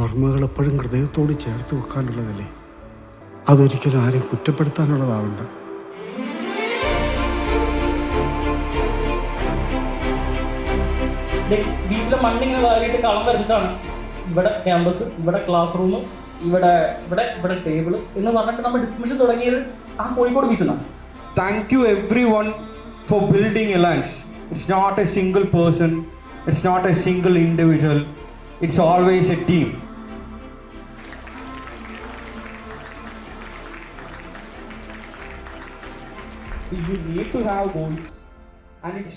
ഓർമ്മകൾ എപ്പോഴും ഹൃദയത്തോട് ചേർത്ത് വെക്കാനുള്ളതല്ലേ, അതൊരിക്കലും ആരെയും കുറ്റപ്പെടുത്താനുള്ളതാവണ്ട. ബീച്ചിലെ മണ്ണിങ്ങനെ വാരിയിട്ട് കളം വരച്ചിട്ടാണ് ഇവിടെ ക്യാമ്പസ്, ഇവിടെ ക്ലാസ് റൂം, ഇവിടെ ഇവിടെ ഇവിടെ ടേബിൾ എന്ന് പറഞ്ഞിട്ട് നമ്മൾ ഡിസ്കഷൻ തുടങ്ങിയത് ആ കോഴിക്കോട് ബീച്ചിൽ നിന്നാണ്. Thank you everyone for building Alliance. It's not a single person, it's not a single individual, it's always a team. So you need to have goals and it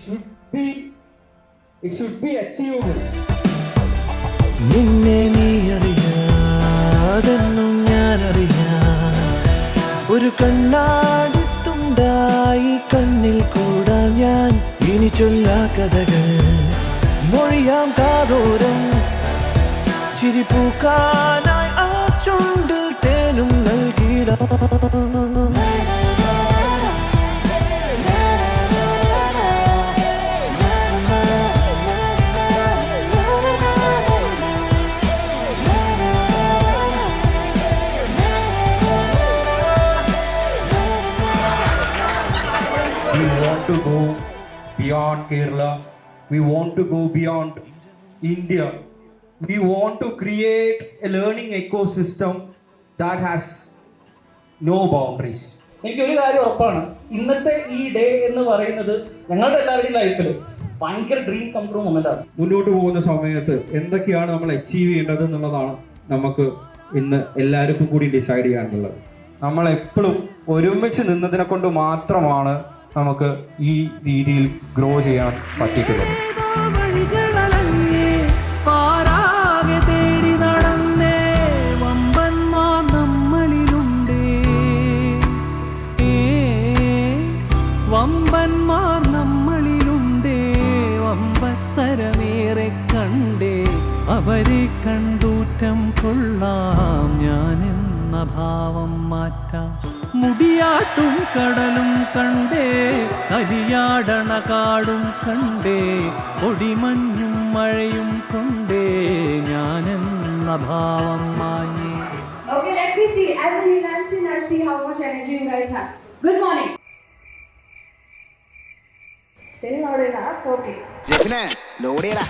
should be achievable. നിന്നെ നീ അറിയാതെന്നും ഞാൻ അറിയാം, ഒരു കണ്ണാടിത്തുണ്ടായി കണ്ണിൽ കൂടാം ഞാൻ. ഇനി ചൊല്ലാ കഥകൾ മൊഴിയാം കാതോരം, ചിരിപ്പൂക്കാനായി ആ ചുണ്ടിൽ തേനും നൽകിടാം. We want to go beyond Kerala. We want to go beyond India. We want to create a learning ecosystem that has no boundaries. എനിക്കൊരു കാര്യം ഉറപ്പാണ്, ഇന്നത്തെ ഈ ഡേ എന്ന് പറയുന്നത് ഞങ്ങളുടെ എല്ലാവരുടെയും ലൈഫിൽ ഭയങ്കര ഡ്രീം കം ട്രൂ മൊമെന്റ് ആണ്. മുന്നോട്ട് പോകുന്ന സമയത്ത് എന്തൊക്കെയാണ് നമ്മൾ അച്ചീവ് ചെയ്യേണ്ടത് എന്നുള്ളതാണ് നമുക്ക് ഇന്ന് എല്ലാവർക്കും കൂടി ഡിസൈഡ് ചെയ്യാനുള്ളത്. നമ്മളെപ്പോഴും ഒരുമിച്ച് നിന്നതിനെ കൊണ്ട് മാത്രമാണ് നമുക്ക് ഈ രീതിയിൽ ഗ്രോ ചെയ്യാൻ പറ്റിയിട്ടുള്ളത്. വമ്പന്മാർ നമ്മളിലുണ്ടേ, വമ്പത്തരമേറെ കണ്ടേ, അവരെ കണ്ടൂറ്റം കൊള്ളാം ഞാനെന്ന ഭാവം മാറ്റാം. മുടിയാട്ടും കടലും കണ്ടേ, കരിയാടണ കാടും കണ്ടേ, പൊടിമഞ്ഞും മഴയും കൊണ്ടേ ഞാനെന്ന ഭാവം മാഞ്ഞേ. Okay, let me see. As a freelancing, I'll see how much energy you guys have. Good morning. Still not enough? Okay. ജെഫിനെ ലോഡ് ചെയ്യടാ.